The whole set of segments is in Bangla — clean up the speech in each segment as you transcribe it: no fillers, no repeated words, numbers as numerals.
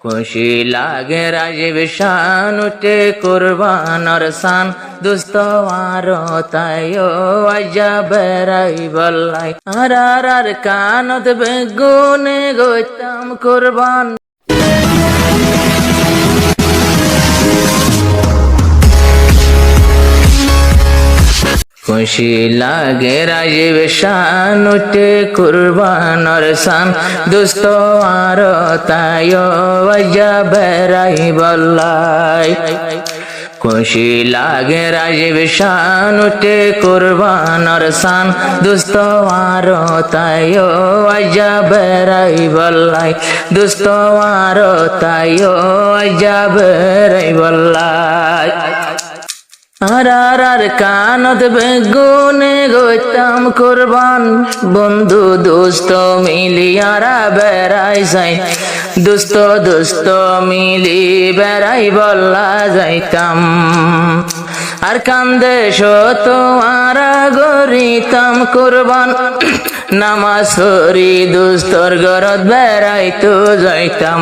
খুশি লাগে রাজীব শান উঠে কুরবানর শান দুস্ত আর তাইও আজা বেড়াই বল্লাই আর কানত বেগুনে গইতাম কুরবান। খুশি লাগে রাজীব শান উঠে কুরবানর শান দুস্ত আর তাইও আজা বেড়াই বল্লাই। খুশি লাগে রাজীব শান উঠে কুরবানর শান দুস্ত আর তাইও আজা বেড়াই বল্লাই দুস্ত আর তাইও আজা বেড়াই বল্লাই। আর কানত বেগুনে গইতাম কুরবান বন্ধু দুস্ত মিলিয়ারা বেড়াই যাই দুস্ত মিলি বেড়াই বল্লা যাইতাম। আর কান্দে তোমার গরিতাম কুরবান নামাজ পড়ি দুস্তর গরত বেড়াইতো যাইতাম।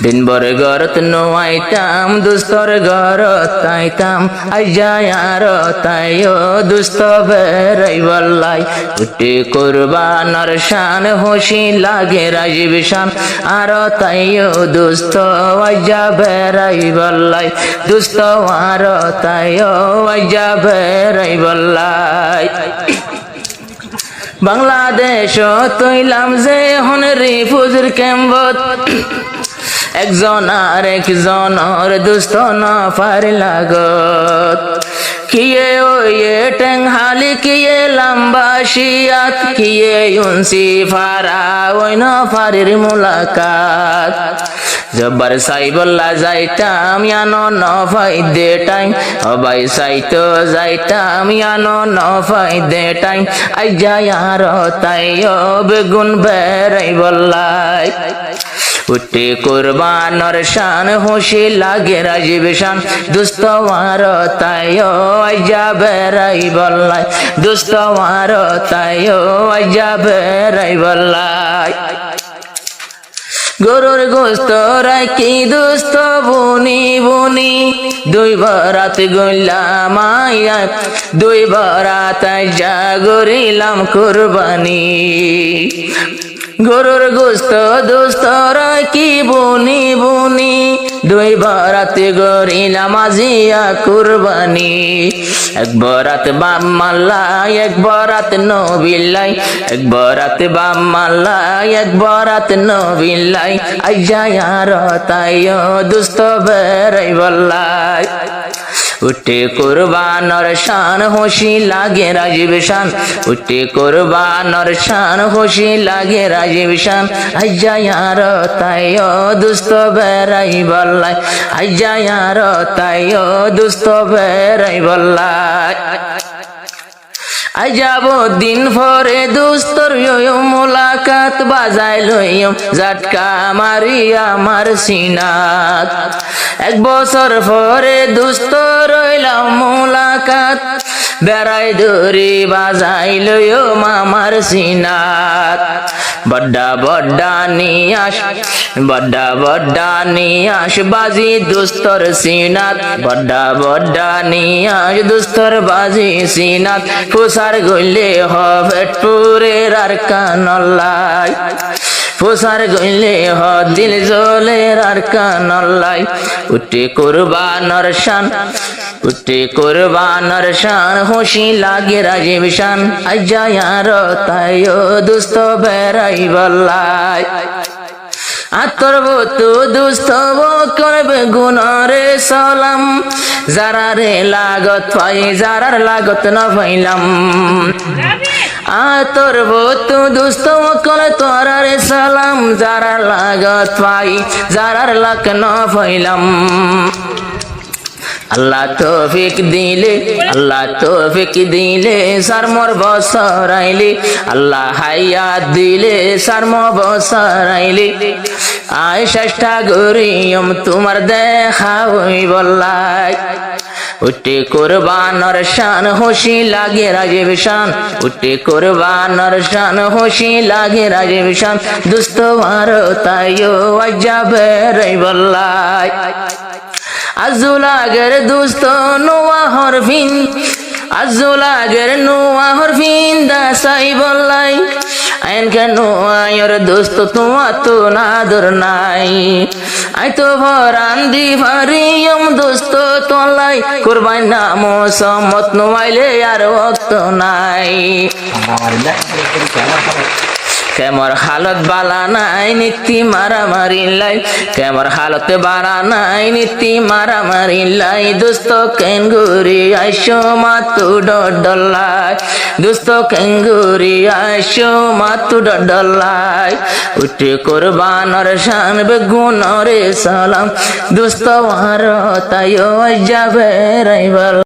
দিন ভর গরত নোয়াইতাম দুস্তর গরত আইতাম আইজা আর তাইও দুস্ত বেড়াই বল্লাই। উঠে কুরবানর শান খুশি লাগে রাজীব শান আর তাইও দুস্ত আইজা বেড়াই বল্লাই দুস্ত আর তাইও আইজা বেড়াই বল্লাই। বাংলাদেশ তৈলাম যে হন রিফুজের ক্যাম্পত একজন আর একজনের দুস্ত না পার লাগত কিয়ে ওয়ে টেং হালি কিয়ে লম্বা শিয়াত কিয়ে উনসি ফারা ওই না ফারির মুলাকাত। জব্বার সাইবল্লা যাইতাম ইয়ানো নফাই দে টাইম সবাই সাইতো যাইতাম ইয়ানো নফাই দে টাইম আইজা আর তাইও বেগুন বেড়াই বল্লাই। উঠে কুরবানর শান খুশি লাগে রাজীব শান দুস্ত আর তাইও আইজা বেড়াই বল্লাই দুস্ত আর তাইও আইজা বেড়াই বল্লাই। গরুর গোস্ত রাখি দুস্ত বুনি বুনি দুই বরাত গইলাম আইয়া দুই বরাত আইজা গরিলাম কুরবানি। গরুর গোস্ত দুস্ত রাখি বুনি বুনি দুই বরাত গরিলাম আজিয়া কুরবানি। এক বরাত বাম মাল্লাই এক বরাত নবিল্লাই এক বরাত বাম মাল্লাই এক বরাত নবিল্লাই আইজা আর তাইও দুস্ত বেড়াই বল্লাই। উঠে কুরবানর শান খুশি লাগে রাজীব শান উঠে কুরবানর শান খুশি লাগে রাজীব শান আইজা আর তাইও দুস্ত বেড়াই বল্লাই আইজা আর তাইও দুস্ত বেড়াই বল্লাই। আইজাব দিন পরে দুস্তর মুলাকাত বাজাই লইম জাটকা মারি আমার সিনাত। এক বছর পরে দুস্ত রইলাম মুলাকাত বেড়াই ধরি বাজাই লইম আমার সিনাত। বড্ডা বড্ডা নিয়াস বড্ডা বড্ডা নিয়াস বাজি দুস্তর সিনাত বড্ডা বড্ডা নিয়াস দুস্তর বাজি সিনাত। ফুসার গইলে হবেটপুরের আর কানল্লাই ফুসার গইলে হ দিল জলের আর কানল্লাই। উঠে কুরবানর শান উঠে কুরবানর শান খুশি লাগে রাজীব শান আইজা আর তাইও দুস্ত বেড়াই বল্লাই। আতর বতু দুস্ত করবে গুণরে সালাম যারা রে লাগত পাই যারার লাগত না পাইলাম। আতর বতু দুস্ত করে তোরারে সালাম যারা লাগত পাই যারার লাগ না পাইলাম। আল্লাহ তৌফিক দিলে সারমর বসরাইলি আল্লাহ হায়াত দিলে সারম বসরাইলি। আয় চেষ্টা করিম তোমার দেখা হই বল্লাই উঠে কুরবানর শান খুশি লাগে রাজীব শান উঠে কুরবানর শান খুশি লাগে রাজীব শান দুস্ত মারো তাইও আজাবে রে বল্লাই আজুলাগের দুস্ত নোয়া হরফিন আজুলাগের নোয়া হরফিন দাসাই বল্লাই আইন কেন আয়র দোস্ত তোমার তো নাদর নাই আই তো ভরান দি ভারিয়ম দোস্ত তোলাই কুরবান নাম সমত নোয়াইলে আর ওক্ত নাই কেমর হালত বালা নাই নীতি মারামারি লাই কেমর হালত বালা নাই নীতি মারামারি লাই দোস্ত কেঙ্গুরি আইসো মাতু ডডলাই দোস্ত কেঙ্গুরি আইসো মাতু ডডলাই উঠে কুরবানর শান বেগুনরে সালাম দোস্ত মার তাইও যাবে রাইবাল